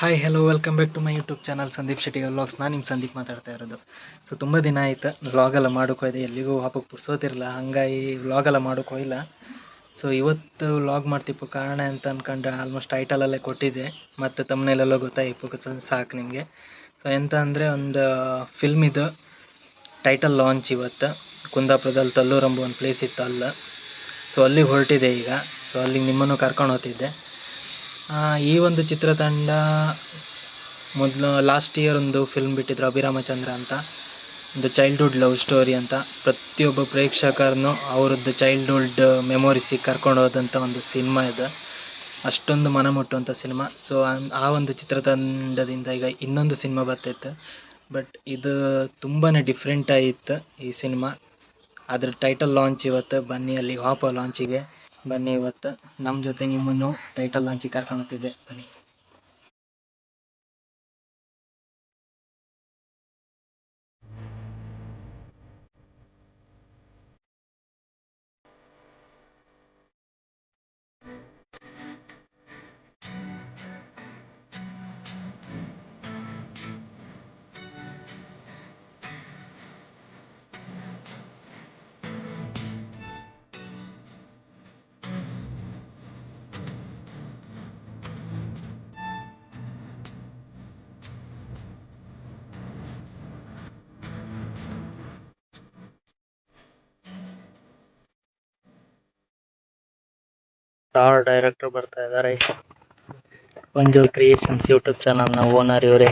Hi hello welcome back to my YouTube channel Sandeep Shetty vlogs. ನಾನು ನಿಮ್ಮ ಸಂದೀಪ್ ಮಾತಾಡ್ತಾ ಇರೋದು. ಸೊ ತುಂಬ ದಿನ ಆಯ್ತು ವ್ಲಾಗೆಲ್ಲ ಮಾಡೋಕ್ಕೋಯ್ದೆ, ಎಲ್ಲಿಗೂ ಹಬ್ಬಕ್ಕೆ ಪುರ್ಸೋತಿರಲ್ಲ, ಹಂಗಾಗಿ ವ್ಲಾಗೆಲ್ಲ ಮಾಡೋಕ್ಕೋಯಿಲ್ಲ. ಸೊ ಇವತ್ತು ವ್ಲಾಗ್ ಮಾಡ್ತಿಪ್ಪು ಕಾರಣ ಅಂತ ಅಂದ್ಕೊಂಡ್ರೆ ಆಲ್ಮೋಸ್ಟ್ ಟೈಟಲಲ್ಲೇ ಕೊಟ್ಟಿದ್ದೆ ಮತ್ತು ತಮ್ಮನೇಲೆಲ್ಲ ಗೊತ್ತಾಯಿಪ್ಪು ಸಾಕು ನಿಮಗೆ. ಸೊ ಎಂತ ಅಂದರೆ ಒಂದು ಫಿಲ್ಮಿದು ಟೈಟಲ್ ಲಾಂಚ್ ಇವತ್ತು ಕುಂದಾಪುರದಲ್ಲಿ ತಲ್ಲೂರಂಬ ಒಂದು ಪ್ಲೇಸ್ ಇತ್ತು ಅಲ್ಲ. ಸೊ ಅಲ್ಲಿಗೆ ಹೊರಟಿದೆ ಈಗ. ಸೊ ಅಲ್ಲಿಗೆ ನಿಮ್ಮನ್ನು ಕರ್ಕೊಂಡು ಹೋಗ್ತಿದ್ದೆ. ಈ ಒಂದು ಚಿತ್ರತಂಡ ಮೊದಲು ಲಾಸ್ಟ್ ಇಯರ್ ಒಂದು ಫಿಲ್ಮ್ ಬಿಟ್ಟಿದ್ರು, ಅಭಿರಾಮಚಂದ್ರ ಅಂತ, ಒಂದು ಚೈಲ್ಡ್ಹುಡ್ ಲವ್ ಸ್ಟೋರಿ ಅಂತ. ಪ್ರತಿಯೊಬ್ಬ ಪ್ರೇಕ್ಷಕರನ್ನು ಅವರದ್ದು ಚೈಲ್ಡ್ಹುಡ್ ಮೆಮೊರೀಸಿಗೆ ಕರ್ಕೊಂಡು ಹೋದಂಥ ಒಂದು ಸಿನಿಮಾ ಇದು, ಅಷ್ಟೊಂದು ಮನ ಮುಟ್ಟುವಂಥ ಸಿನಿಮಾ. ಸೊ ಆ ಒಂದು ಚಿತ್ರತಂಡದಿಂದ ಈಗ ಇನ್ನೊಂದು ಸಿನಿಮಾ ಬರ್ತಿತ್ತು, ಬಟ್ ಇದು ತುಂಬಾ ಡಿಫ್ರೆಂಟ್ ಆಗಿತ್ತು ಈ ಸಿನಿಮಾ. ಅದ್ರ ಟೈಟಲ್ ಲಾಂಚ್ ಇವತ್ತು, ಬನ್ನಿ ಅಲ್ಲಿ ಹಾಪೋ ಲಾಂಚಿಗೆ ಬನ್ನಿ. ಇವತ್ತು ನಮ್ಮ ಜೊತೆ ನಿಮ್ಮನ್ನು ಟೈಟಲ್ ಲಾಂಚಿಗೆ ಕರ್ಕೊಂಡು ಹೋಗ್ತಿದ್ದೆ, ಬನ್ನಿ. ಸ್ಟಾರ್ ಡೈರೆಕ್ಟರ್ ಬರ್ತಾ ಇದ್ದಾರೆ, ಮಂಜುಳ್ ಕ್ರಿಯೇಷನ್ಸ್ ಯೂಟ್ಯೂಬ್ ಚಾನಲ್ನ ಓನರ್ ಇವರೇ.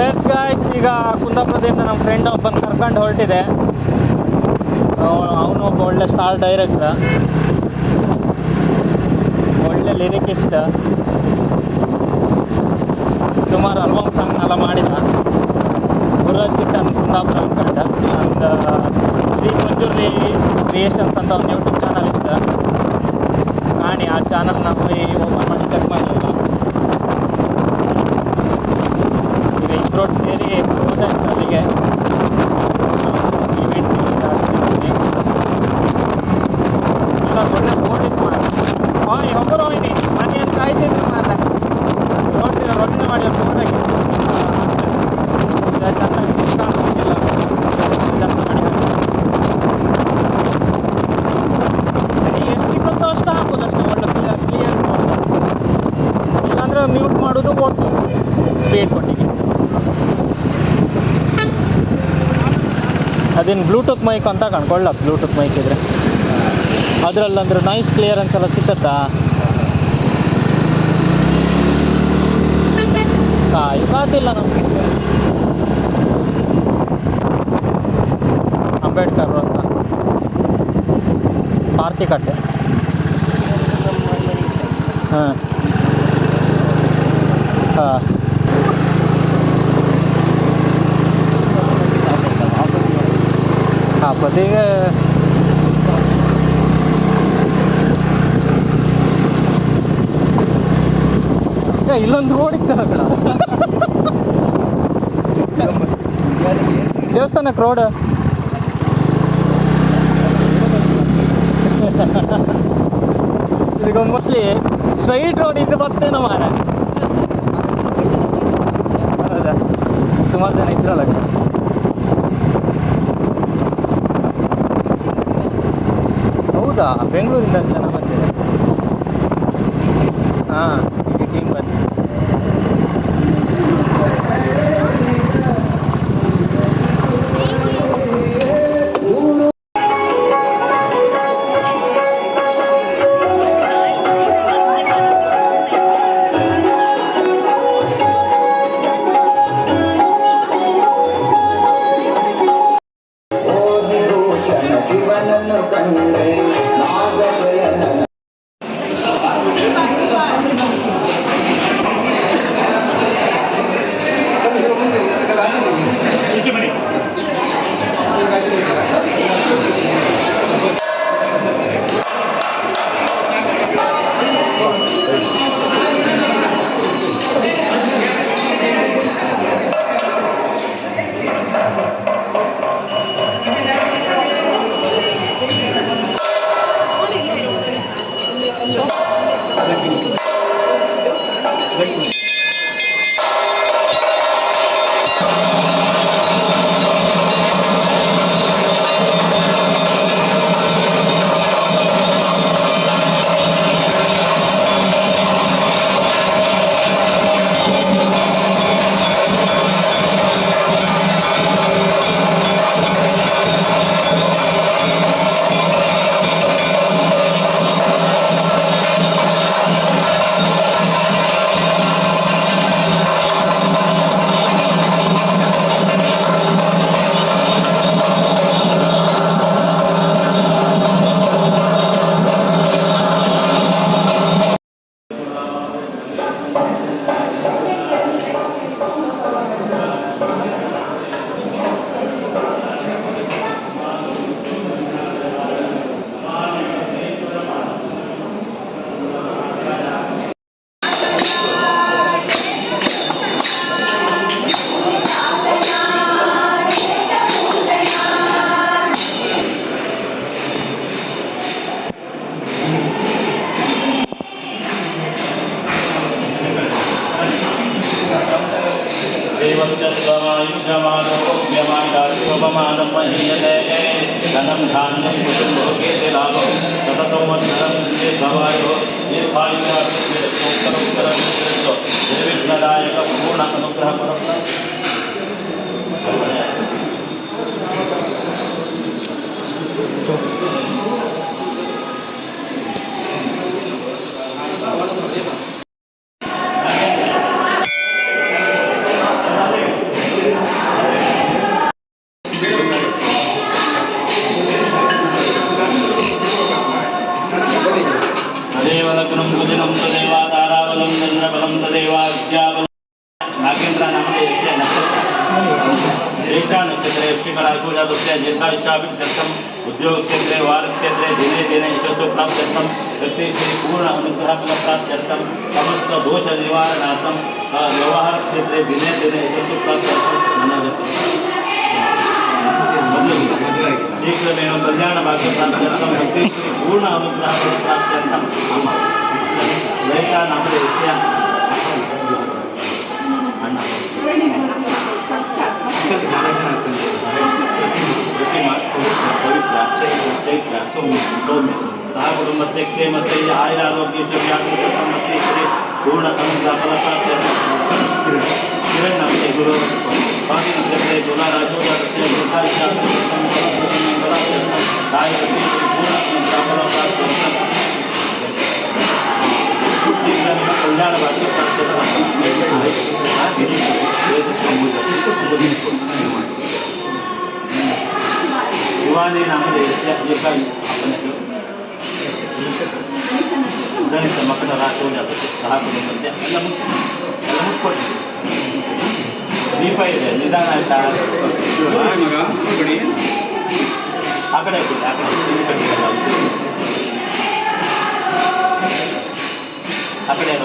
ಎಸ್ ಗಾಯ್ಸ್, ಈಗ ಕುಂದಾಪುರದಿಂದ ನಮ್ಮ ಫ್ರೆಂಡ್ ಒಬ್ಬನ ಕರ್ಕೊಂಡು ಹೊರಟಿದೆ. ಅವನು ಒಬ್ಬ ಒಳ್ಳೆ ಸ್ಟಾರ್ ಡೈರೆಕ್ಟರ್, ಒಳ್ಳೆ ಲಿರಿಕಿಸ್ಟ್, ಸುಮಾರು ಆಲ್ಬಮ್ ಸಾಂಗ್ನೆಲ್ಲ ಮಾಡಿದ. ಗುರುಚಿಟ್ಟನ್ ಕುಂದಾಪುರ ಅನ್ಕೊಂಡ. ಒಂದು ಶ್ರೀ ಮಂಜುರ್ಲಿ ಕ್ರಿಯೇಷನ್ಸ್ ಅಂತ ಒಂದು ಯೂಟ್ಯೂಬ್ ಚಾನಲ್ ಇತ್ತು, ಕಾಣಿ ಆ ಚಾನಲ್ನ ಹೋಗಿ ಓಪನ್ ಮಾಡಿ ಚೆಕ್ ಮಾಡಿ. ಈಗ ಇಬ್ರೋಡ್ ಸೇರಿ ಹೋದಾಯ್ತು ಅಲ್ಲಿಗೆ ಇವೆಂಟ್ ಇಲ್ಲ. ಒಳ್ಳೆ ಬೋರ್ಡಿತ್ತು ಮಾರ, ಒಬ್ಬರು ಹೋಯ್ನಿ ಮನೆಯಲ್ಲಿ ಕಾಯ್ತಿದ್ರು ಮಾರ. ರೊಟ್ಟೆ ಮಾಡಿ ಒಂದು ಬೋರ್ಡಾಗಿ ಚೆನ್ನಾಗಿ ಕಾಣಿಸ್ತಿಲ್ಲ, ಚೆಂದ ಮಾಡಿ ಎಷ್ಟು ಸಿಗುತ್ತೋ ಅಷ್ಟು ಹಾಕೋದು, ಅಷ್ಟೇ ಒಳ್ಳೆ ಕ್ಲಿಯರ್ ಇಲ್ಲಾಂದ್ರೆ ಮ್ಯೂಟ್ ಮಾಡೋದು, ಓಡಿಸೋದು ಸ್ಪೀಡ್ ಕೊಟ್ಟಿಗೆ. ಅದೇನು ಬ್ಲೂಟೂತ್ ಮೈಕ್ ಅಂತ ಕಣ್ಕೊಳ್ಳೋದು. ಬ್ಲೂಟೂತ್ ಮೈಕ್ ಇದ್ರೆ ಅದರಲ್ಲಂದ್ರೆ ನಾಯ್ಸ್ ಕ್ಲಿಯರೆನ್ಸ್ ಎಲ್ಲ ಸಿಕ್ಕತ್ತಾ? ಕಾಯ್ಕಾತಿಲ್ಲ ನಮಗೆ. ಅಂಬೇಡ್ಕರ್ ಅಂತ ಪಾರ್ತಿಕಟ್ಟೆ. ಹಾಂ ಹಾಂ ಬದಿಗೆ ಇಲ್ಲೊಂದು ರೋಡ್ ಇತ್ತಲ್ಲ ಕಣ, ದೇವಸ್ಥಾನಕ್ಕೆ ರೋಡ್. ಈಗ ಮೋಸ್ಟ್ಲಿ ಸ್ಟ್ರೈಟ್ ರೋಡ್ ಇದು ಬರ್ತೇನೋ ಮಾರ. ಹೌದಾ, ಸುಮಾರು ಜನ ಇದ್ರಲ್ಲ. ಹೌದಾ, ಬೆಂಗಳೂರಿಂದ ಜನ ಬಂದಿದೆ. ಹಾಂ, ಈ ಟೀಮ್ ಬಂದಿದೆ. महीयते धनं धान्यं कुटुम्बोकेते लाभं शतसंवत्सरं भवायो दीर्घायुष्योत्तरोत्तरं निर्विघ्नदायक पूर्ण अनुग्रह तदेवलग्नं सुदिनं तदेवाधाराबलं चन्द्रबलं तदेवा विद्याबलं नागेन्द्र नामके यस्य नक्षत्र एकता नक्षत्रे यक्षकलाशूजातस्य दीर्घायुष्याभिवृद्ध्यर्थम् उद्योगक्षेत्रे वारक्षेत्रे दिने दिने यशस्सु प्राप्त्यर्थं व्यक्ति श्री पूर्ण अनुग्रहफलप्राप्त्यर्थं समस्त दोष निवारणार्थं व्यवहारक्षेत्रे दिने दिने यशस्सु प्राप्त्यर्थं शीघ्रमेव कल्याणभाग्यप्राप्त्यर्थं भक्ति पूर्ण अनुग्रहप्राप्त्यर्थं ललिता नामके यस्य पवित्र चैत्र सौम्य सह कुटुंबस्य क्षेमस्य आयुरारोग्यस्य व्यापृतसम्मति श्री पूर्ण अनुग्रहफलप्राप्त्यर्थं किरण नामके गुरु स्वामी नक्षत्रे तुलाराजोजातस्य दीर्घायुष्याभिवृद्ध्यर्थं पूर्ण अनुग्रहफलप्राप्त्यर्थं युवानी नामके ಗಣಿತ ಮಕ್ಕಳ ರಾಶೋಜಾತಕ್ಕೆ ಸಹ ಕುಟುಂಬಕ್ಕೆ ಎಲ್ಲ ಮುಟ್ಕೊಟ್ಟು ದೀಪ ಇದೆ ನಿಧಾನ ಆಯ್ತಾ ಆ ಕಡೆ ಕೊಡಿ ಆ ಕಡೆ ಕಟ್ಟಿಲ್ಲ ಆ ಕಡೆ ಎಲ್ಲ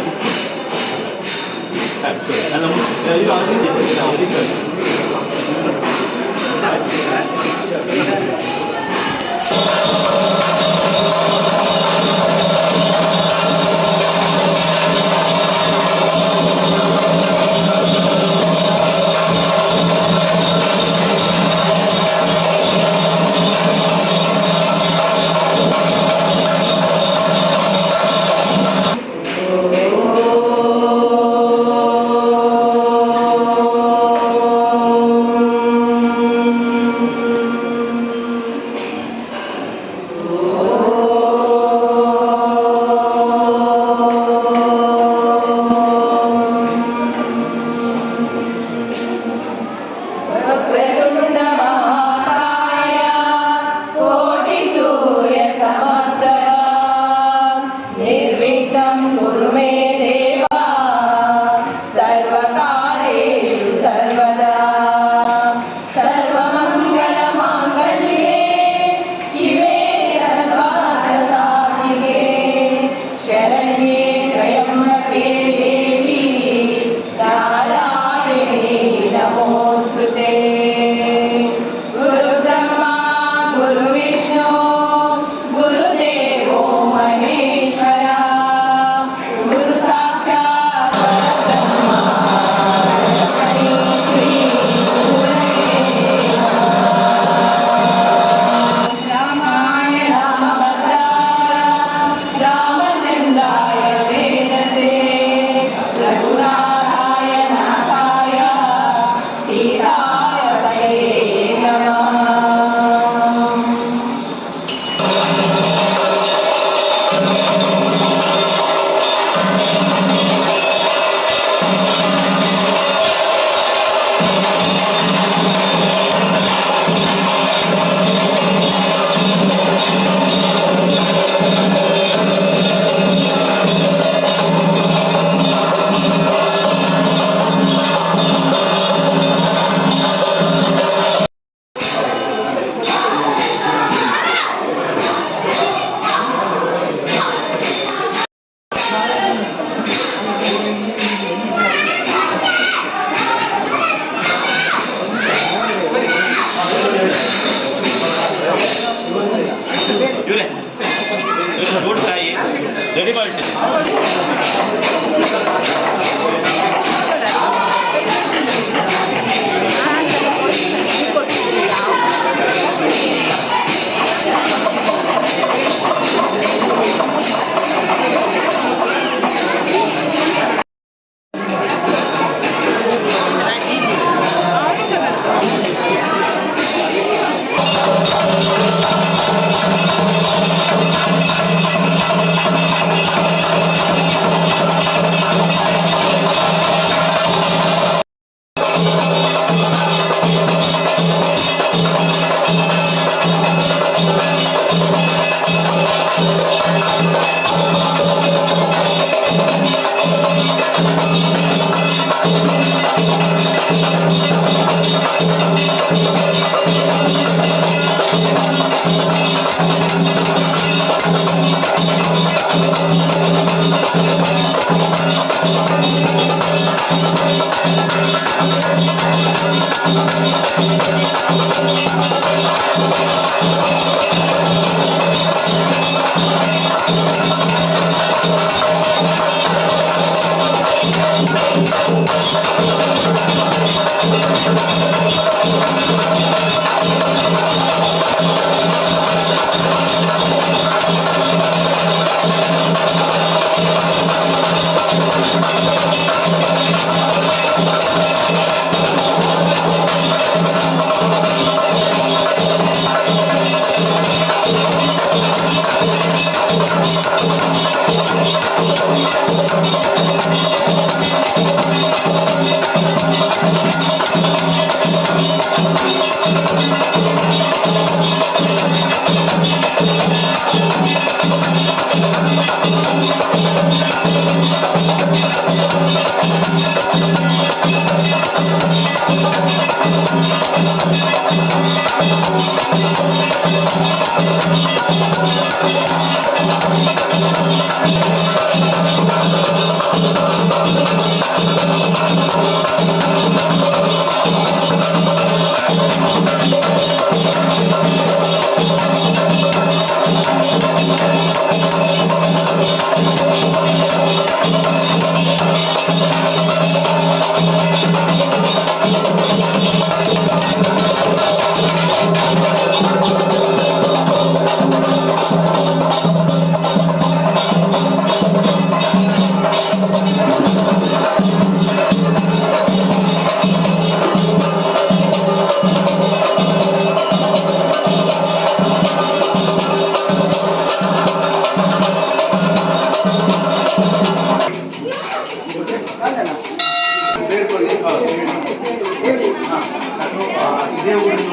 ಇದೇ ಊರಿನ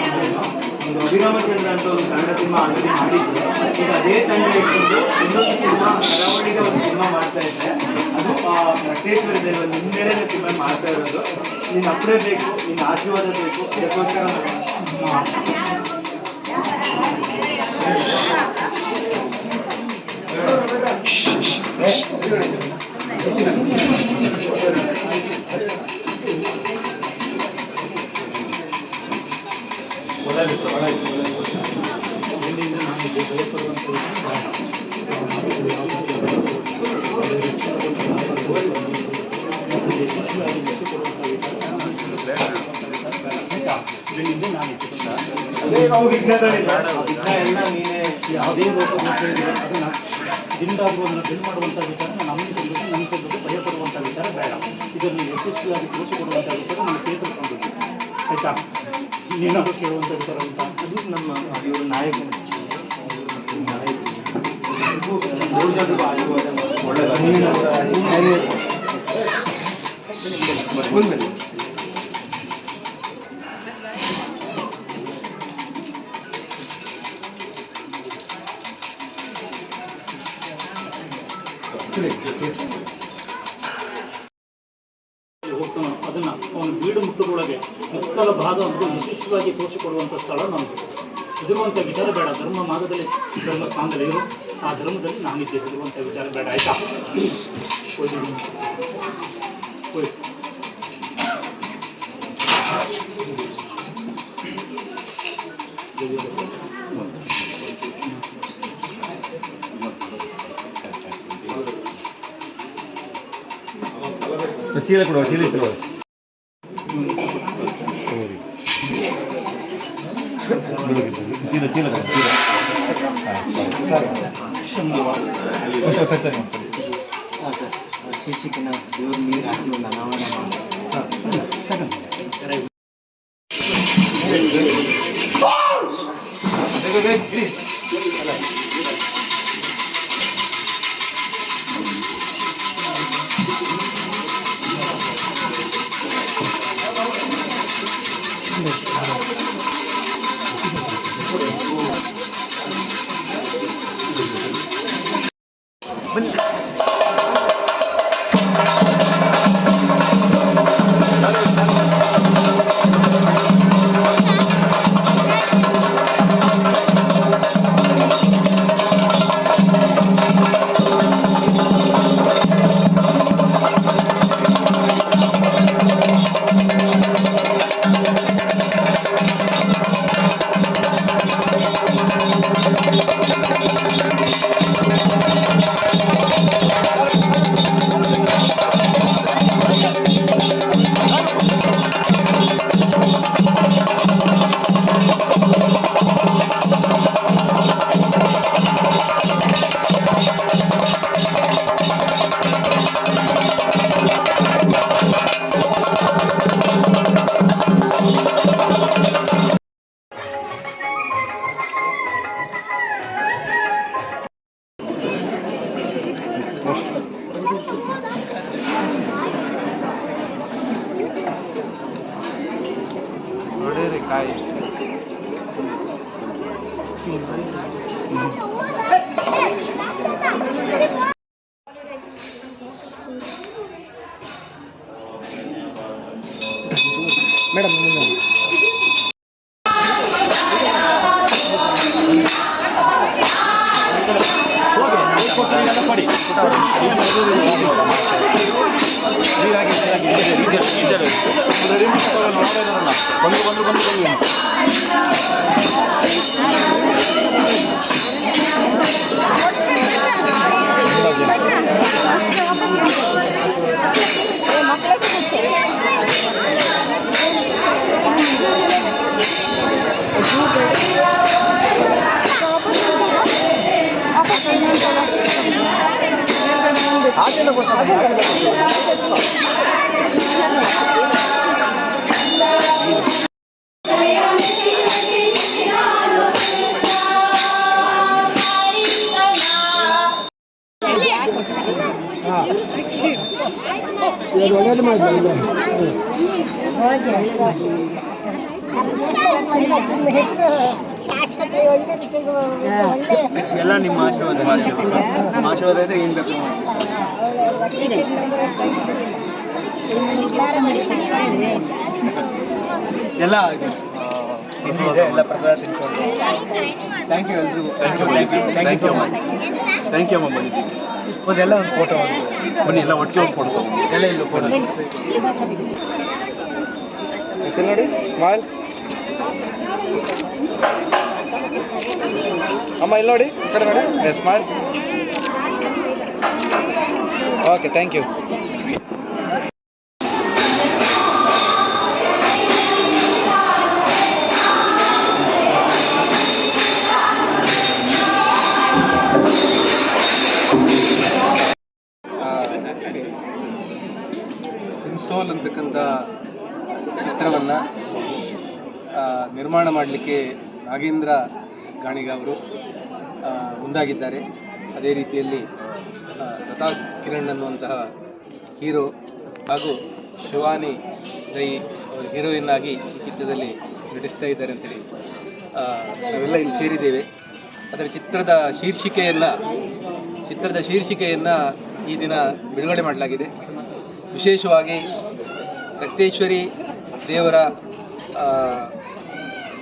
ಒಂದು ಅಭಿರಾಮಚಂದ್ರ ಅಂತ ಒಂದು ಕನ್ನಡ ಸಿನಿಮಾ ಆಲ್ರೆಡಿ ಮಾಡಿದ್ರು. ಈಗ ಅದೇ ತಂಡ ಇಟ್ಕೊಂಡು ಇನ್ನೊಂದು ಸಿನಿಮಾ ಕರಾವಳಿಗೆ ಒಂದು ಸಿನಿಮಾ ಮಾಡ್ತಾ ಇದ್ದೆ. ಅದು ರಟ್ಟೇಶ್ವರದಲ್ಲಿ ಒಂದು ಹಿಂದೆನೇ ಸಿನಿಮಾ ಮಾಡ್ತಾ ಇರೋದು. ನಿನ್ನ ಅಪ್ಪನೇ ಬೇಕು, ನಿನ್ನ ಆಶೀರ್ವಾದ ಬೇಕು, ಅದಕ್ಕೋಸ್ಕರ ನಾವು ವಿಘ್ನಗಳಿಲ್ಲ, ವಿಘ್ನ ಎಲ್ಲ ನೀನೇ ಯಾವುದೇ ರೋಗ ಅದನ್ನು ದಿಂಡಾಗುವುದನ್ನು ಬಿಲ್ ಮಾಡುವಂಥ ವಿಚಾರ ನಮಗೆ ಸಂದರ್ಭ ನಮ್ಮ ಸಂದರ್ಭ ಭಯಪಡುವಂಥ ವಿಚಾರ ಬೇಡ. ಇದನ್ನು ಯಶಸ್ವಿಯಾಗಿ ತೋರಿಸಿಕೊಡುವಂಥ ವಿಚಾರ ನಮ್ಮ ಚೇತರಿಸಬೇಕು. ಆಯಿತಾ? ಇನ್ನೇನಾದರೂ ಕೇಳುವಂಥ ವಿಚಾರ ಅಂತ ಅದು ನಮ್ಮ ಇವರು ನಾಯಕರು ಹೋಗ್ತಾನೋ ಅದನ್ನು ಅವನು ಬೀಡು ಮುಟ್ಟುದೊಳಗೆ ಮುಕ್ಕಲ ಭಾಗವನ್ನು ಯಶಸ್ವಿಯಾಗಿ ತೋರಿಸಿಕೊಡುವಂಥ ಸ್ಥಳ ನಮ್ಮದು. ಇರುವಂಥ ವಿಚಾರ ಬೇಡ. ಧರ್ಮ ಮಾರ್ಗದಲ್ಲಿ ಧರ್ಮ ಸ್ಥಾನದಲ್ಲಿ ಇರು, ಆ ಧರ್ಮದಲ್ಲಿ ನಾನಿದ್ದೆ ಇರುವಂಥ ವಿಚಾರ ಬೇಡ. ಆಯಿತಾ? ಚೀಲ ಕೊಡುವ, ಚೀಲ ಕೊಡುವ. ಚೀಲ ಚೀಲ ಚೀಲ ಶಿಕ್ಷಕಿನ ದೇವ್ರ ನೀರು ಹಾಕಿ ಒಂದು ಅನಾವರಣ ನೋಡಿರಿ ಕಾಯಿ ಕೊಡಿ ಎಲ್ಲ ನಿಮ್ಮ ಆಶೀರ್ವಾದ ಆಶೀರ್ವಾದ ಇದ್ರೆ ಏನು ಬೇಕು ಎಲ್ಲ ಎಲ್ಲ ಪ್ರಸಾದ ತಿನ್ಕೊಂಡು ಥ್ಯಾಂಕ್ ಯು ಎಲ್ರಿಗೂ ಥ್ಯಾಂಕ್ ಯು ಅಮ್ಮ ಬಂದಿದ್ದೀವಿ ಒಂದೆಲ್ಲ ಒಂದು ಫೋಟೋ ಬನ್ನಿ ಎಲ್ಲ ಒಟ್ಟಿಗೆ ಒಂದು ಫೋಟೋ ತಗೊಂಡು ಎಲ್ಲ ಇಲ್ಲ ಫೋಟೋ ಹೆಸರು ನೋಡಿ ಸ್ಮೈಲ್ ಅಮ್ಮ ಇಲ್ಲಿ ನೋಡಿ ಈ ಕಡೆ ನೋಡಿ ಸ್ಮೈಲ್ ಓಕೆ ಥ್ಯಾಂಕ್ ಯು ಸೋಲ್ ಅಂತಕ್ಕಂಥ ಚಿತ್ರವನ್ನು ನಿರ್ಮಾಣ ಮಾಡಲಿಕ್ಕೆ ನಾಗೇಂದ್ರ ಗಾಣಿಗ ಅವರು ಮುಂದಾಗಿದ್ದಾರೆ. ಅದೇ ರೀತಿಯಲ್ಲಿ ಲತಾ ಕಿರಣ್ ಅನ್ನುವಂತಹ ಹೀರೋ ಹಾಗೂ ಶಿವಾನಿ ರೈ ಅವರು ಹೀರೋಯಿನ್ ಆಗಿ ಈ ಚಿತ್ರದಲ್ಲಿ ನಟಿಸ್ತಾ ಇದ್ದಾರೆ ಅಂತೇಳಿ ನಾವೆಲ್ಲ ಇಲ್ಲಿ ಸೇರಿದ್ದೇವೆ. ಅದರ ಚಿತ್ರದ ಶೀರ್ಷಿಕೆಯನ್ನು ಈ ದಿನ ಬಿಡುಗಡೆ ಮಾಡಲಾಗಿದೆ. ವಿಶೇಷವಾಗಿ ರಕ್ತೇಶ್ವರಿ ದೇವರ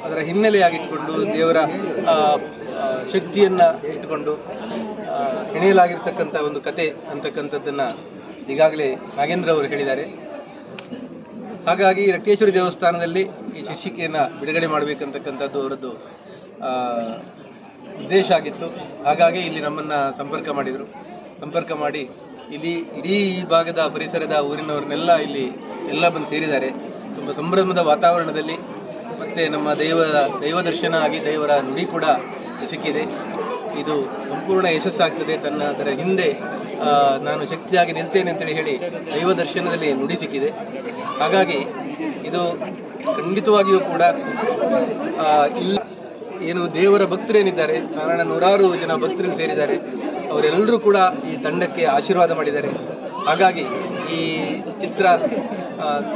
ಅದರ ಹಿನ್ನೆಲೆಯಾಗಿಟ್ಟುಕೊಂಡು ದೇವರ ಶಕ್ತಿಯನ್ನು ಇಟ್ಟುಕೊಂಡು ಹೆಣೆಯಲಾಗಿರ್ತಕ್ಕಂಥ ಒಂದು ಕತೆ ಅಂತಕ್ಕಂಥದ್ದನ್ನು ಈಗಾಗಲೇ ನಾಗೇಂದ್ರ ಅವರು ಹೇಳಿದ್ದಾರೆ. ಹಾಗಾಗಿ ರಕ್ತೇಶ್ವರಿ ದೇವಸ್ಥಾನದಲ್ಲಿ ಈ ಶೀರ್ಷಿಕೆಯನ್ನು ಬಿಡುಗಡೆ ಮಾಡಬೇಕಂತಕ್ಕಂಥದ್ದು ಅವರದ್ದು ಉದ್ದೇಶ ಆಗಿತ್ತು. ಹಾಗಾಗಿ ಇಲ್ಲಿ ನಮ್ಮನ್ನು ಸಂಪರ್ಕ ಮಾಡಿ ಇಲ್ಲಿ ಇಡೀ ಈ ಭಾಗದ ಪರಿಸರದ ಊರಿನವ್ರನ್ನೆಲ್ಲ ಇಲ್ಲಿ ಎಲ್ಲ ಬಂದು ಸೇರಿದ್ದಾರೆ. ತುಂಬ ಸಂಭ್ರಮದ ವಾತಾವರಣದಲ್ಲಿ ಮತ್ತು ನಮ್ಮ ದೈವ ದರ್ಶನ ಆಗಿ ದೇವರ ನುಡಿ ಕೂಡ ಸಿಕ್ಕಿದೆ. ಇದು ಸಂಪೂರ್ಣ ಯಶಸ್ಸಾಗ್ತದೆ. ಅದರ ಹಿಂದೆ ನಾನು ಶಕ್ತಿಯಾಗಿ ನಿಲ್ತೇನೆ ಅಂತೇಳಿ ಹೇಳಿ ದೈವ ದರ್ಶನದಲ್ಲಿ ನುಡಿ ಸಿಕ್ಕಿದೆ. ಹಾಗಾಗಿ ಇದು ಖಂಡಿತವಾಗಿಯೂ ಕೂಡ ಏನು ದೇವರ ಭಕ್ತರೇನಿದ್ದಾರೆ, ಸಾಧಾರಣ 100 ಜನ ಭಕ್ತರು ಸೇರಿದ್ದಾರೆ. ಅವರೆಲ್ಲರೂ ಕೂಡ ಈ ತಂಡಕ್ಕೆ ಆಶೀರ್ವಾದ ಮಾಡಿದ್ದಾರೆ. ಹಾಗಾಗಿ ಈ ಚಿತ್ರ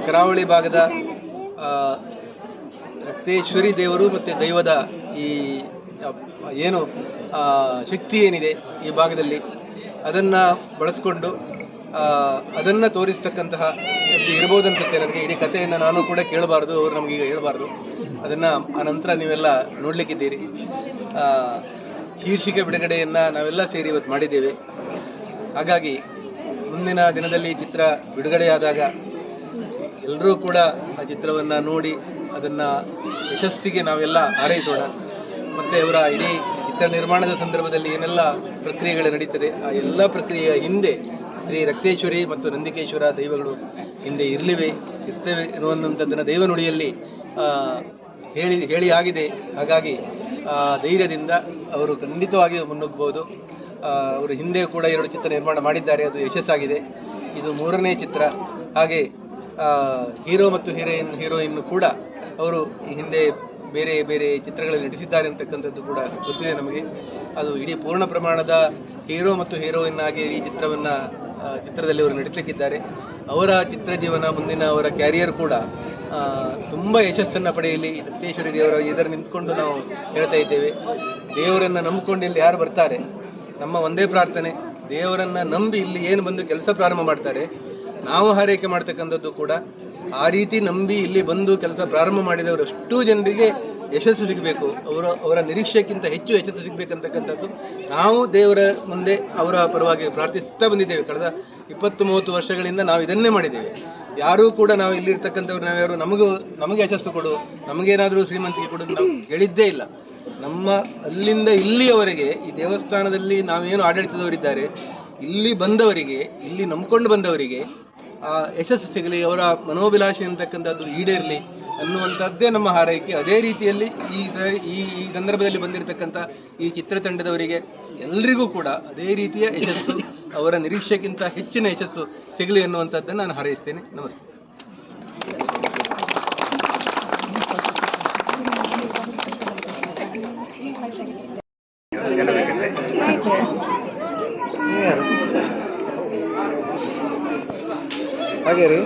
ಕರಾವಳಿ ಭಾಗದ ರಕ್ತೇಶ್ವರಿ ದೇವರು ಮತ್ತು ದೈವದ ಈ ಏನು ಶಕ್ತಿ ಏನಿದೆ ಈ ಭಾಗದಲ್ಲಿ ಅದನ್ನು ಬಳಸ್ಕೊಂಡು ಅದನ್ನು ತೋರಿಸ್ತಕ್ಕಂತಹ ಇರ್ಬೋದು ಅನ್ಸುತ್ತೆ ನನಗೆ. ಇಡೀ ಕಥೆಯನ್ನು ನಾನು ಕೂಡ ಕೇಳಬಾರ್ದು, ಅವರು ನಮಗೀಗ ಹೇಳಬಾರ್ದು. ಅದನ್ನು ಆನಂತರ ನೀವೆಲ್ಲ ನೋಡಲಿಕ್ಕಿದ್ದೀರಿ. ಶೀರ್ಷಿಕೆ ಬಿಡುಗಡೆಯನ್ನು ನಾವೆಲ್ಲ ಸೇರಿ ಇವತ್ತು ಮಾಡಿದ್ದೇವೆ. ಹಾಗಾಗಿ ಮುಂದಿನ ದಿನದಲ್ಲಿ ಚಿತ್ರ ಬಿಡುಗಡೆಯಾದಾಗ ಎಲ್ಲರೂ ಕೂಡ ಆ ಚಿತ್ರವನ್ನು ನೋಡಿ ಅದನ್ನು ಯಶಸ್ಸಿಗೆ ನಾವೆಲ್ಲ ಹಾರೈಸೋಣ. ಮತ್ತು ಅವರ ಇಡೀ ಚಿತ್ರ ನಿರ್ಮಾಣದ ಸಂದರ್ಭದಲ್ಲಿ ಏನೆಲ್ಲ ಪ್ರಕ್ರಿಯೆಗಳು ನಡೀತದೆ ಆ ಎಲ್ಲ ಪ್ರಕ್ರಿಯೆಯ ಹಿಂದೆ ಶ್ರೀ ರಕ್ತೇಶ್ವರಿ ಮತ್ತು ನಂದಿಕೇಶ್ವರ ದೈವಗಳು ಹಿಂದೆ ಇರ್ತೇವೆ ಎನ್ನುವಂಥದ್ದನ್ನು ದೈವ ನುಡಿಯಲ್ಲಿ ಹೇಳಿ ಆಗಿದೆ. ಹಾಗಾಗಿ ಧೈರ್ಯದಿಂದ ಅವರು ಖಂಡಿತವಾಗಿಯೂ ಮುನ್ನುಗ್ಗಬಹುದು. ಅವರು ಹಿಂದೆ ಕೂಡ 2 ಚಿತ್ರ ನಿರ್ಮಾಣ ಮಾಡಿದ್ದಾರೆ, ಅದು ಯಶಸ್ಸಾಗಿದೆ. ಇದು 3ನೇ ಚಿತ್ರ. ಹಾಗೆ ಹೀರೋ ಮತ್ತು ಹೀರೋಯಿನ್ ಕೂಡ ಅವರು ಹಿಂದೆ ಬೇರೆ ಬೇರೆ ಚಿತ್ರಗಳಲ್ಲಿ ನಟಿಸಿದ್ದಾರೆ ಅಂತಕ್ಕಂಥದ್ದು ಕೂಡ ಗೊತ್ತಿದೆ ನಮಗೆ. ಅದು ಇಡೀ ಪೂರ್ಣ ಪ್ರಮಾಣದ ಹೀರೋ ಮತ್ತು ಹೀರೋಯಿನ್ ಆಗಿ ಈ ಚಿತ್ರದಲ್ಲಿ ಅವರು ನಟಿಸಲಿಕ್ಕಿದ್ದಾರೆ. ಅವರ ಚಿತ್ರ ಜೀವನ ಮುಂದಿನ ಅವರ ಕ್ಯಾರಿಯರ್ ಕೂಡ ತುಂಬ ಯಶಸ್ಸನ್ನು ಪಡೆಯಲಿ. ರಕ್ತೇಶ್ವರಿ ದೇವರ ಎದುರು ನಿಂತ್ಕೊಂಡು ನಾವು ಹೇಳ್ತಾ ಇದ್ದೇವೆ, ದೇವರನ್ನು ನಂಬಿಕೊಂಡು ಇಲ್ಲಿ ಯಾರು ಬರ್ತಾರೆ, ನಮ್ಮ ಒಂದೇ ಪ್ರಾರ್ಥನೆ, ದೇವರನ್ನು ನಂಬಿ ಇಲ್ಲಿ ಏನು ಬಂದು ಕೆಲಸ ಪ್ರಾರಂಭ ಮಾಡ್ತಾರೆ, ನಾವು ಹಾರೈಕೆ ಮಾಡ್ತಕ್ಕಂಥದ್ದು ಕೂಡ ಆ ರೀತಿ ನಂಬಿ ಇಲ್ಲಿ ಬಂದು ಕೆಲಸ ಪ್ರಾರಂಭ ಮಾಡಿದವರು ಅಷ್ಟೂ ಜನರಿಗೆ ಯಶಸ್ಸು ಸಿಗಬೇಕು, ಅವರ ನಿರೀಕ್ಷೆಗಿಂತ ಹೆಚ್ಚು ಯಶಸ್ಸು ಸಿಗಬೇಕಂತಕ್ಕಂಥದ್ದು ನಾವು ದೇವರ ಮುಂದೆ ಅವರ ಪರವಾಗಿ ಪ್ರಾರ್ಥಿಸ್ತಾ ಬಂದಿದ್ದೇವೆ. ಕಳೆದ 20-30 ವರ್ಷಗಳಿಂದ ನಾವು ಇದನ್ನೇ ಮಾಡಿದ್ದೇವೆ. ಯಾರೂ ಕೂಡ ನಾವು ಇಲ್ಲಿರ್ತಕ್ಕಂಥವ್ರು ನಾವ್ಯಾರು ನಮಗೆ ಯಶಸ್ಸು ಕೊಡು, ನಮಗೇನಾದರೂ ಶ್ರೀಮಂತಿಕೆ ಕೊಡು ನಾವು ಹೇಳಿದ್ದೇ ಇಲ್ಲ. ನಮ್ಮ ಅಲ್ಲಿಂದ ಇಲ್ಲಿಯವರೆಗೆ ಈ ದೇವಸ್ಥಾನದಲ್ಲಿ ನಾವೇನು ಆಡಳಿತದವರಿದ್ದಾರೆ, ಇಲ್ಲಿ ಬಂದವರಿಗೆ, ಇಲ್ಲಿ ನಂಬಿಕೊಂಡು ಬಂದವರಿಗೆ ಯಶಸ್ಸು ಸಿಗಲಿ, ಅವರ ಮನೋಭಿಲಾಷೆ ಅಂತಕ್ಕಂಥದ್ದು ಈಡೇರಲಿ ಅನ್ನುವಂಥದ್ದೇ ನಮ್ಮ ಹಾರೈಕೆ. ಅದೇ ರೀತಿಯಲ್ಲಿ ಈ ಸಂದರ್ಭದಲ್ಲಿ ಬಂದಿರತಕ್ಕಂಥ ಈ ಚಿತ್ರತಂಡದವರಿಗೆ ಎಲ್ರಿಗೂ ಕೂಡ ಅದೇ ರೀತಿಯ ಯಶಸ್ಸು, ಅವರ ನಿರೀಕ್ಷೆಗಿಂತ ಹೆಚ್ಚಿನ ಯಶಸ್ಸು ಸಿಗಲಿ ಅನ್ನುವಂಥದ್ದನ್ನು ನಾನು ಹಾರೈಸ್ತೇನೆ. ನಮಸ್ತೆ. ಹಾಗೆ ರೀ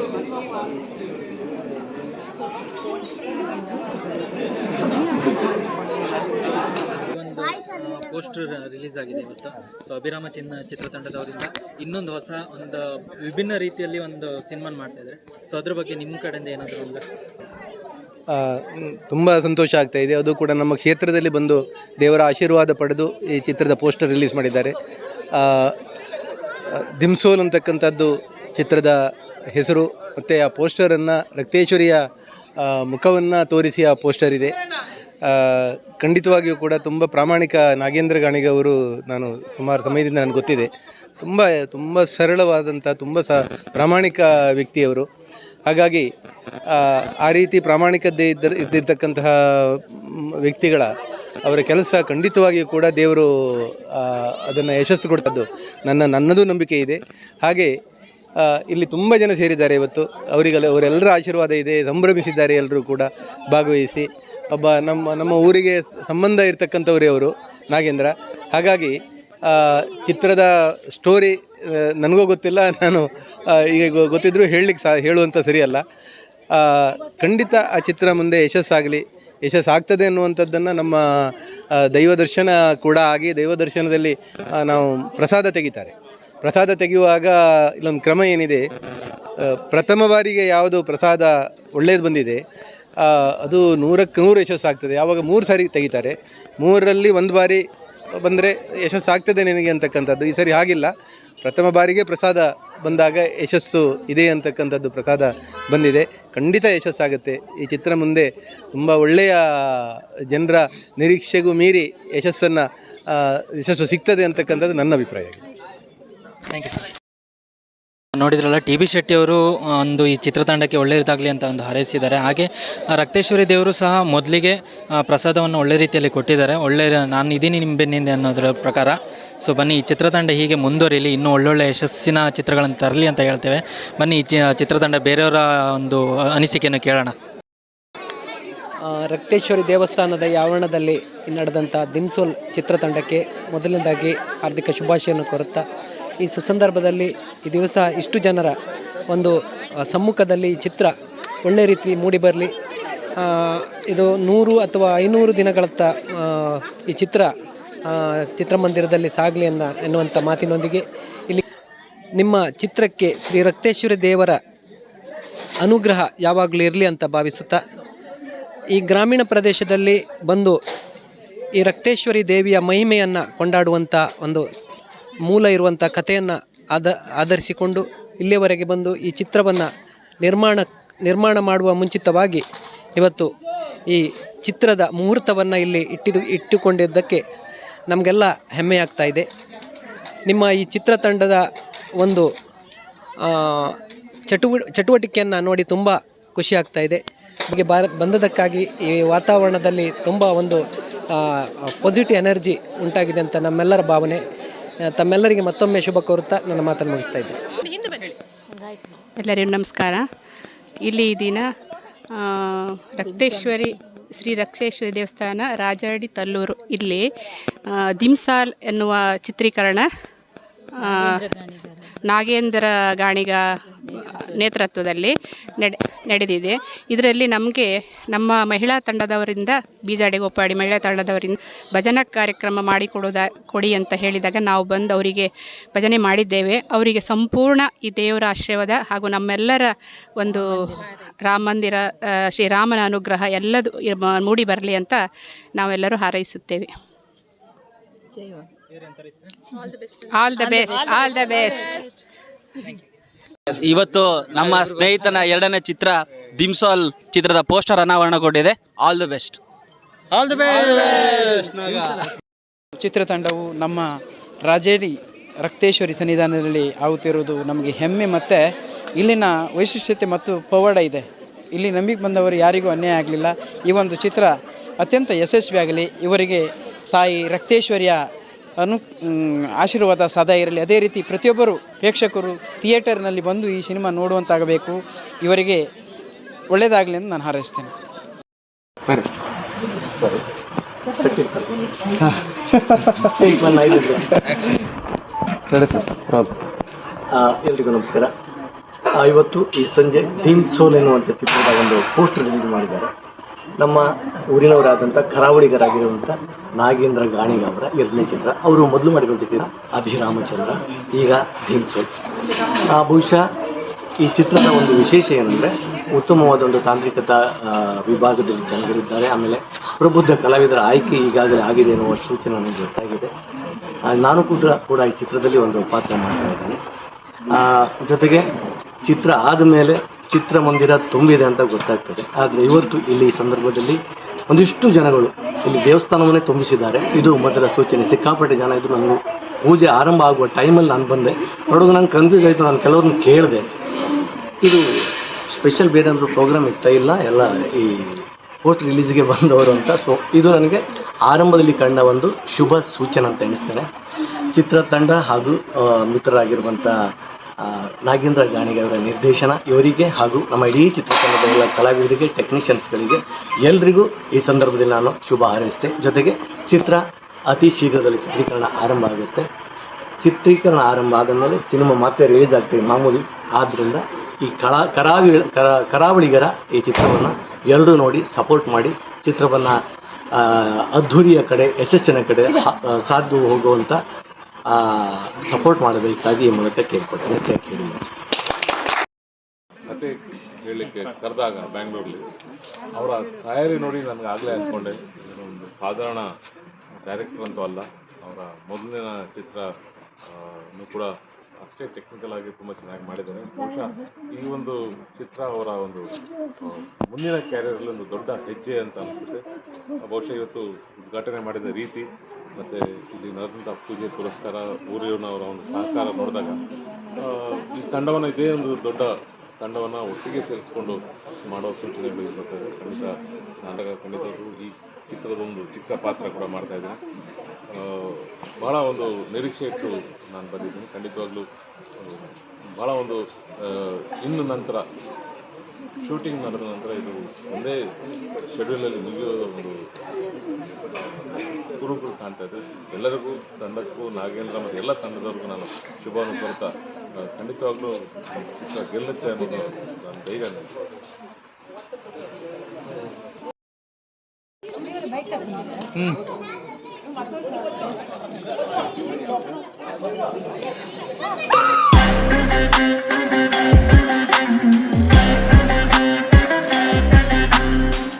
ಪೋಸ್ಟರ್ ರಿಲೀಸ್ ಆಗಿದೆ ಇವತ್ತು. ಸೊ ಅಭಿರಾಮ ಚಿತ್ರತಂಡದವರಿಂದ ಇನ್ನೊಂದು ಹೊಸ ಒಂದು ವಿಭಿನ್ನ ರೀತಿಯಲ್ಲಿ ಒಂದು ಸಿನಿಮಾ ಮಾಡ್ತಾ ಇದ್ದಾರೆ. ಸೊ ಅದ್ರ ಬಗ್ಗೆ ನಿಮ್ಮ ಕಡೆಯಿಂದ ಏನಾದರೂ ಒಂದು ತುಂಬ ಸಂತೋಷ ಆಗ್ತಾ ಇದೆ. ಅದು ಕೂಡ ನಮ್ಮ ಕ್ಷೇತ್ರದಲ್ಲಿ ಬಂದು ದೇವರ ಆಶೀರ್ವಾದ ಪಡೆದು ಈ ಚಿತ್ರದ ಪೋಸ್ಟರ್ ರಿಲೀಸ್ ಮಾಡಿದ್ದಾರೆ. ದಿಮ್ಸೋಲ್ ಅಂತಕ್ಕಂಥದ್ದು ಚಿತ್ರದ ಹೆಸರು. ಮತ್ತು ಆ ಪೋಸ್ಟರನ್ನು ರಕ್ತೇಶ್ವರಿಯ ಮುಖವನ್ನು ತೋರಿಸಿ ಆ ಪೋಸ್ಟರ್ ಇದೆ. ಖಂಡಿತವಾಗಿಯೂ ಕೂಡ ತುಂಬ ಪ್ರಾಮಾಣಿಕ ನಾಗೇಂದ್ರ ಗಾಣಿಗ ಅವರು, ನಾನು ಸುಮಾರು ಸಮಯದಿಂದ ನನಗೆ ಗೊತ್ತಿದೆ, ತುಂಬ ಸರಳವಾದಂಥ ತುಂಬ ಪ್ರಾಮಾಣಿಕ ವ್ಯಕ್ತಿಯವರು. ಹಾಗಾಗಿ ಆ ರೀತಿ ಪ್ರಾಮಾಣಿಕತೆ ಇದ್ದಿರ್ತಕ್ಕಂತಹ ವ್ಯಕ್ತಿಗಳ ಅವರ ಕೆಲಸ ಖಂಡಿತವಾಗಿಯೂ ಕೂಡ ದೇವರು ಅದನ್ನು ಯಶಸ್ಸು ಕೊಡ್ತದ್ದು ನನ್ನದು ನಂಬಿಕೆ ಇದೆ. ಹಾಗೆ ಇಲ್ಲಿ ತುಂಬ ಜನ ಸೇರಿದ್ದಾರೆ ಇವತ್ತು. ಅವರೆಲ್ಲರ ಆಶೀರ್ವಾದ ಇದೆ. ಸಂಭ್ರಮಿಸಿದ್ದಾರೆ ಎಲ್ಲರೂ ಕೂಡ ಭಾಗವಹಿಸಿ. ಒಬ್ಬ ನಮ್ಮ ಊರಿಗೆ ಸಂಬಂಧ ಇರತಕ್ಕಂಥವರೇ ಅವರು, ನಾಗೇಂದ್ರ. ಹಾಗಾಗಿ ಚಿತ್ರದ ಸ್ಟೋರಿ ನನಗೂ ಗೊತ್ತಿಲ್ಲ, ನಾನು ಈಗ ಗೊತ್ತಿದ್ದರೂ ಹೇಳುವಂಥ ಸರಿಯಲ್ಲ. ಖಂಡಿತ ಆ ಚಿತ್ರ ಮುಂದೆ ಯಶಸ್ಸಾಗ್ತದೆ ಅನ್ನುವಂಥದ್ದನ್ನು ನಮ್ಮ ದೈವದರ್ಶನ ಕೂಡ ಆಗಿ, ದೈವದರ್ಶನದಲ್ಲಿ ನಾವು ಪ್ರಸಾದ ತೆಗೆಯುವಾಗ ಇಲ್ಲೊಂದು ಕ್ರಮ ಏನಿದೆ, ಪ್ರಥಮ ಬಾರಿಗೆ ಯಾವುದು ಪ್ರಸಾದ ಒಳ್ಳೆಯದು ಬಂದಿದೆ ಅದು 100ಕ್ಕೆ 100 ಯಶಸ್ಸಾಗ್ತದೆ. ಯಾವಾಗ 3 ಸಾರಿ ತೆಗಿತಾರೆ, 3ರಲ್ಲಿ 1 ಬಾರಿ ಬಂದರೆ ಯಶಸ್ಸಾಗ್ತದೆ ನಿನಗೆ ಅಂತಕ್ಕಂಥದ್ದು. ಈ ಸರಿ ಹಾಗಿಲ್ಲ, ಪ್ರಥಮ ಬಾರಿಗೆ ಪ್ರಸಾದ ಬಂದಾಗ ಯಶಸ್ಸು ಇದೆ ಅಂತಕ್ಕಂಥದ್ದು ಪ್ರಸಾದ ಬಂದಿದೆ. ಖಂಡಿತ ಯಶಸ್ಸಾಗುತ್ತೆ. ಈ ಚಿತ್ರ ಮುಂದೆ ತುಂಬ ಒಳ್ಳೆಯ ಜನರ ನಿರೀಕ್ಷೆಗೂ ಮೀರಿ ಯಶಸ್ಸು ಸಿಗ್ತದೆ ಅಂತಕ್ಕಂಥದ್ದು ನನ್ನ ಅಭಿಪ್ರಾಯ. Thank you sir. ನೋಡಿದ್ರಲ್ಲ, ಟಿ ಬಿ ಶೆಟ್ಟಿ ಅವರು ಒಂದು ಈ ಚಿತ್ರತಂಡಕ್ಕೆ ಒಳ್ಳೆಯದಾಗಲಿ ಅಂತ ಒಂದು ಹಾರೈಸಿದ್ದಾರೆ. ಹಾಗೆ ರಕ್ತೇಶ್ವರಿ ದೇವರು ಸಹ ಮೊದಲಿಗೆ ಪ್ರಸಾದವನ್ನು ಒಳ್ಳೆ ರೀತಿಯಲ್ಲಿ ಕೊಟ್ಟಿದ್ದಾರೆ. ನಾನು ಇದ್ದೀನಿ ನಿಮ್ಮ ಬೆನ್ನಿಂದೆ ಅನ್ನೋದ್ರ ಪ್ರಕಾರ. ಸೊ ಬನ್ನಿ, ಈ ಚಿತ್ರತಂಡ ಹೀಗೆ ಮುಂದುವರಿಯಲಿ, ಇನ್ನೂ ಒಳ್ಳೊಳ್ಳೆ ಯಶಸ್ಸಿನ ಚಿತ್ರಗಳನ್ನು ತರಲಿ ಅಂತ ಹೇಳ್ತೇವೆ. ಬನ್ನಿ, ಈ ಚಿತ್ರತಂಡ ಬೇರೆಯವರ ಒಂದು ಅನಿಸಿಕೆಯನ್ನು ಕೇಳೋಣ. ರಕ್ತೇಶ್ವರಿ ದೇವಸ್ಥಾನದ ಆವರಣದಲ್ಲಿ ನಡೆದಂಥ ದಿಮ್ಸೋಲ್ ಚಿತ್ರತಂಡಕ್ಕೆ ಮೊದಲನೇದಾಗಿ ಹಾರ್ದಿಕ ಶುಭಾಶಯವನ್ನು ಕೋರುತ್ತಾ, ಈ ಸುಸಂದರ್ಭದಲ್ಲಿ ಈ ದಿವಸ ಇಷ್ಟು ಜನರ ಒಂದು ಸಮ್ಮುಖದಲ್ಲಿ ಈ ಚಿತ್ರ ಒಳ್ಳೆ ರೀತಿ ಮೂಡಿಬರಲಿ. ಇದು 100 ಅಥವಾ 500 ದಿನಗಳತ್ತ ಈ ಚಿತ್ರಮಂದಿರದಲ್ಲಿ ಸಾಗಲಿ ಎನ್ನುವಂಥ ಮಾತಿನೊಂದಿಗೆ ಇಲ್ಲಿ ನಿಮ್ಮ ಚಿತ್ರಕ್ಕೆ ಶ್ರೀ ರಕ್ತೇಶ್ವರಿ ದೇವರ ಅನುಗ್ರಹ ಯಾವಾಗಲೂ ಇರಲಿ ಅಂತ ಭಾವಿಸುತ್ತಾ, ಈ ಗ್ರಾಮೀಣ ಪ್ರದೇಶದಲ್ಲಿ ಬಂದು ಈ ರಕ್ತೇಶ್ವರಿ ದೇವಿಯ ಮಹಿಮೆಯನ್ನು ಕೊಂಡಾಡುವಂಥ ಒಂದು ಮೂಲ ಇರುವಂಥ ಕಥೆಯನ್ನು ಆಧರಿಸಿಕೊಂಡು ಇಲ್ಲಿಯವರೆಗೆ ಬಂದು ಈ ಚಿತ್ರವನ್ನು ನಿರ್ಮಾಣ ಮಾಡುವ ಮುಂಚಿತವಾಗಿ ಇವತ್ತು ಈ ಚಿತ್ರದ ಮುಹೂರ್ತವನ್ನು ಇಲ್ಲಿ ಇಟ್ಟುಕೊಂಡಿದ್ದಕ್ಕೆ ನಮಗೆಲ್ಲ ಹೆಮ್ಮೆಯಾಗ್ತಾ ಇದೆ. ನಿಮ್ಮ ಈ ಚಿತ್ರತಂಡದ ಒಂದು ಚಟುವಟಿಕೆಯನ್ನು ನೋಡಿ ತುಂಬ ಖುಷಿಯಾಗ್ತಾ ಇದೆ. ಹೀಗೆ ಬಂದದಕ್ಕಾಗಿ ಈ ವಾತಾವರಣದಲ್ಲಿ ತುಂಬ ಒಂದು ಪಾಸಿಟಿವ್ ಎನರ್ಜಿ ಉಂಟಾಗಿದೆ ಅಂತ ನಮ್ಮೆಲ್ಲರ ಭಾವನೆ. ತಮ್ಮೆಲ್ಲರಿಗೆ ಮತ್ತೊಮ್ಮೆ ಶುಭ ಕೋರುತ್ತಾ ನನ್ನ ಮಾತನ್ನು ಮುಗಿಸ್ತಾ ಇದ್ದೀನಿ. ಎಲ್ಲರಿಗೂ ನಮಸ್ಕಾರ. ಇಲ್ಲಿ ಈ ದಿನ ಶ್ರೀ ರಕ್ತೇಶ್ವರಿ ದೇವಸ್ಥಾನ ರಾಜಾಡಿ ತಲ್ಲೂರು ಇಲ್ಲಿ ದಿಮ್ಸಾಲ್ ಎನ್ನುವ ಚಿತ್ರೀಕರಣ ನಾಗೇಂದ್ರ ಗಾಣಿಗ ನೇತೃತ್ವದಲ್ಲಿ ನಡೆದಿದೆ. ಇದರಲ್ಲಿ ನಮ್ಮ ಮಹಿಳಾ ತಂಡದವರಿಂದ ಬೀಜಾಡಿಗೊಪ್ಪಾಡಿ ಮಹಿಳಾ ತಂಡದವರಿಂದ ಭಜನಾ ಕಾರ್ಯಕ್ರಮ ಕೊಡಿ ಅಂತ ಹೇಳಿದಾಗ ನಾವು ಬಂದು ಅವರಿಗೆ ಭಜನೆ ಮಾಡಿದ್ದೇವೆ. ಅವರಿಗೆ ಸಂಪೂರ್ಣ ಈ ದೇವರ ಆಶೀರ್ವಾದ ಹಾಗೂ ನಮ್ಮೆಲ್ಲರ ಒಂದು ರಾಮ ಮಂದಿರ ಶ್ರೀರಾಮನ ಅನುಗ್ರಹ ಎಲ್ಲದೂ ಮೂಡಿ ಬರಲಿ ಅಂತ ನಾವೆಲ್ಲರೂ ಹಾರೈಸುತ್ತೇವೆ. All the best. ಇವತ್ತು ನಮ್ಮ ಸ್ನೇಹಿತನ 2ನೇ ಚಿತ್ರ ದಿಮ್ಸೋಲ್ ಚಿತ್ರದ ಪೋಸ್ಟರ್ ಅನಾವರಣಗೊಂಡಿದೆ. All the best. ಚಿತ್ರತಂಡವು ನಮ್ಮ ರಾಜೇಡಿ ರಕ್ತೇಶ್ವರಿ ಸನ್ನಿಧಾನದಲ್ಲಿ ಆಗುತ್ತಿರುವುದು ನಮಗೆ ಹೆಮ್ಮೆ ಮತ್ತು ಇಲ್ಲಿನ ವೈಶಿಷ್ಟ್ಯತೆ ಮತ್ತು ಪವಾಡ ಇದೆ. ಇಲ್ಲಿ ನಂಬಿಕೆ ಬಂದವರು ಯಾರಿಗೂ ಅನ್ಯಾಯ ಆಗಲಿಲ್ಲ. ಈ ಒಂದು ಚಿತ್ರ ಅತ್ಯಂತ ಯಶಸ್ವಿಯಾಗಲಿ. ಇವರಿಗೆ ತಾಯಿ ರಕ್ತೇಶ್ವರಿಯ ಆಶೀರ್ವಾದ ಸದಾ ಇರಲಿ. ಅದೇ ರೀತಿ ಪ್ರತಿಯೊಬ್ಬರು ಪ್ರೇಕ್ಷಕರು ಥಿಯೇಟರ್ನಲ್ಲಿ ಬಂದು ಈ ಸಿನಿಮಾ ನೋಡುವಂತಾಗಬೇಕು. ಇವರಿಗೆ ಒಳ್ಳೆಯದಾಗಲಿ ಎಂದು ನಾನು ಹಾರೈಸ್ತೇನೆ. ಎಲ್ರಿಗೂ ನಮಸ್ಕಾರ. ಇವತ್ತು ಈ ಸಂಜೆ ಟೀಮ್ ಸೋಲ್ ಎನ್ನುವಂಥ ಚಿತ್ರದ ಒಂದು ಪೋಸ್ಟರ್ ರಿಲೀಸ್ ಮಾಡಿದ್ದಾರೆ. ನಮ್ಮ ಊರಿನವರಾದಂಥ ಕರಾವಳಿಗರಾಗಿರುವಂಥ ನಾಗೇಂದ್ರ ಗಾಣಿಗ ಅವರ 2ನೇ ಚಿತ್ರ. ಅವರು ಮೊದಲು ಮಾಡಿಕೊಂಡಿದ್ದ ಅಭಿರಾಮಚಂದ್ರ, ಈಗ ಟೀಮ್ ಸೋಲ್. ಬಹುಶಃ ಈ ಚಿತ್ರದ ಒಂದು ವಿಶೇಷ ಏನಂದರೆ ಉತ್ತಮವಾದ ಒಂದು ತಾಂತ್ರಿಕತಾ ವಿಭಾಗದಲ್ಲಿ ಜನಗಳಿದ್ದಾರೆ. ಆಮೇಲೆ ಪ್ರಬುದ್ಧ ಕಲಾವಿದರ ಆಯ್ಕೆ ಈಗಾಗಲೇ ಆಗಿದೆ ಎನ್ನುವ ಸೂಚನೆ ನನಗೆ ಗೊತ್ತಾಗಿದೆ. ನಾನು ಕೂಡ ಈ ಚಿತ್ರದಲ್ಲಿ ಒಂದು ಪಾತ್ರ ಮಾಡ್ತಾ ಇದ್ದೇನೆ. ಜೊತೆಗೆ ಚಿತ್ರ ಆದಮೇಲೆ ಚಿತ್ರಮಂದಿರ ತುಂಬಿದೆ ಅಂತ ಗೊತ್ತಾಗ್ತದೆ. ಆದರೆ ಇವತ್ತು ಇಲ್ಲಿ ಈ ಸಂದರ್ಭದಲ್ಲಿ ಒಂದಿಷ್ಟು ಜನಗಳು ಇಲ್ಲಿ ದೇವಸ್ಥಾನವನ್ನೇ ತುಂಬಿಸಿದ್ದಾರೆ. ಇದು ಮೊದಲ ಸೂಚನೆ. ಸಿಕ್ಕಾಪಟ್ಟೆ ಜನ ಇದ್ದು ನನಗೆ ಪೂಜೆ ಆರಂಭ ಆಗುವ ಟೈಮಲ್ಲಿ ನಾನು ಬಂದೆ ನೋಡುವಾಗ ನಂಗೆ ಕನ್ಫ್ಯೂಸ್ ಆಯಿತು. ನಾನು ಕೆಲವ್ರನ್ನ ಕೇಳಿದೆ, ಇದು ಸ್ಪೆಷಲ್ ಬೇರೆ ಅಂದರೂ ಪ್ರೋಗ್ರಾಮ್ ಇರ್ತಾ ಇಲ್ಲ, ಎಲ್ಲ ಈ ಪೋಸ್ಟ್ ರಿಲೀಸ್ಗೆ ಬಂದವರು ಅಂತ. ಸೊ ಇದು ನನಗೆ ಆರಂಭದಲ್ಲಿ ಕಂಡ ಒಂದು ಶುಭ ಸೂಚನೆ ಅಂತ ಎಣಿಸ್ತೇನೆ. ಚಿತ್ರತಂಡ ಹಾಗೂ ಮಿತ್ರರಾಗಿರುವಂಥ ನಾಗೇಂದ್ರ ಗಾಣಿಗ ಅವರ ನಿರ್ದೇಶನ, ಇವರಿಗೆ ಹಾಗೂ ನಮ್ಮ ಇಡೀ ಚಿತ್ರತಂಡದ ಎಲ್ಲ ಕಲಾವಿದರಿಗೆ, ಟೆಕ್ನಿಷಿಯನ್ಸ್ಗಳಿಗೆ ಎಲ್ರಿಗೂ ಈ ಸಂದರ್ಭದಲ್ಲಿ ನಾನು ಶುಭ ಹಾರೈಸಿದೆ. ಜೊತೆಗೆ ಚಿತ್ರ ಅತಿ ಶೀಘ್ರದಲ್ಲಿ ಚಿತ್ರೀಕರಣ ಆರಂಭ ಆಗುತ್ತೆ. ಚಿತ್ರೀಕರಣ ಆರಂಭ ಆದ ಮೇಲೆ ಸಿನಿಮಾ ಮತ್ತೆ ರಿಲೀಸ್ ಆಗ್ತದೆ ಮಾಮೂಲಿ. ಆದ್ದರಿಂದ ಈ ಕರಾವಳಿಗರ ಈ ಚಿತ್ರವನ್ನು ಎಲ್ಲರೂ ನೋಡಿ ಸಪೋರ್ಟ್ ಮಾಡಿ ಚಿತ್ರವನ್ನು ಅದ್ಧೂರಿಯ ಕಡೆ, ಯಶಸ್ಸಿನ ಕಡೆ ಸಾಧ್ಯ ಹೋಗುವಂಥ ಸಪೋರ್ಟ್ ಮಾಡಬೇಕಾಗಿ ಈ ಮೂಲಕ ಕೇಳ್ಕೊಳ್ತೇನೆ. Thank you. ಕತೆ ಹೇಳಲಿಕ್ಕೆ ಕರೆದಾಗ ಬ್ಯಾಂಗ್ಳೂರಲ್ಲಿ ಅವರ ತಯಾರಿ ನೋಡಿ ನನಗೆ ಆಗಲೇ ಅಂದ್ಕೊಂಡೆ ಒಂದು ಸಾಧಾರಣ ಡೈರೆಕ್ಟರ್ ಅಂತೂ ಅಲ್ಲ. ಅವರ ಮೊದಲಿನ ಚಿತ್ರ ಕೂಡ ಅಷ್ಟೇ ಟೆಕ್ನಿಕಲ್ ಆಗಿ ತುಂಬ ಚೆನ್ನಾಗಿ ಮಾಡಿದ್ದಾರೆ. ಬಹುಶಃ ಈ ಒಂದು ಚಿತ್ರ ಅವರ ಒಂದು ಮುಂದಿನ ಕ್ಯಾರಿಯರಲ್ಲಿ ಒಂದು ದೊಡ್ಡ ಹೆಜ್ಜೆ ಅಂತ ಅನಿಸುತ್ತೆ. ಬಹುಶಃ ಇವತ್ತು ಉದ್ಘಾಟನೆ ಮಾಡಿದ ರೀತಿ ಮತ್ತು ಇಲ್ಲಿ ನಡೆದಂಥ ಪೂಜೆ ಪುರಸ್ಕಾರ, ಊರಿನವರ ಒಂದು ಸಹಕಾರ ನೋಡಿದಾಗ ಈ ತಂಡವನ್ನು ಇದೇ ಒಂದು ದೊಡ್ಡ ತಂಡವನ್ನು ಒಟ್ಟಿಗೆ ಸೇರಿಸ್ಕೊಂಡು ಮಾಡೋ ಸೂಚನೆಗಳು ಬರ್ತದೆ. ಖಂಡಿತವಾಗೂ ಈ ಚಿತ್ರದ ಒಂದು ಚಿಕ್ಕ ಪಾತ್ರ ಕೂಡ ಮಾಡ್ತಾಯಿದ್ದೀನಿ. ಭಾಳ ಒಂದು ನಿರೀಕ್ಷೆ ಇಟ್ಟು ನಾನು ಬಂದಿದ್ದೀನಿ. ಖಂಡಿತವಾಗ್ಲೂ ಭಾಳ ಒಂದು ಇನ್ನು ನಂತರ ಶೂಟಿಂಗ್ ನಡೆದ ನಂತರ ಇದು ಒಂದೇ ಶೆಡ್ಯೂಲಲ್ಲಿ ಮುಗಿಯೋದು ಒಂದು ಕುರುಗಳು ಕಾಣ್ತಾ ಇದೆ. ಎಲ್ಲರಿಗೂ, ತಂಡಕ್ಕೂ, ನಾಗೇಂದ್ರ ಮತ್ತು ಎಲ್ಲ ತಂಡದವ್ರಿಗೂ ನಾನು ಶುಭವನ್ನು ಕೋರ್ತಾ ಖಂಡಿತವಾಗ್ಲೂ ಚಿತ್ರ ಗೆಲ್ಲುತ್ತೆ ಅನ್ನೋದು ನಾನು ಧೈರ್ಯ ನನಗೆ.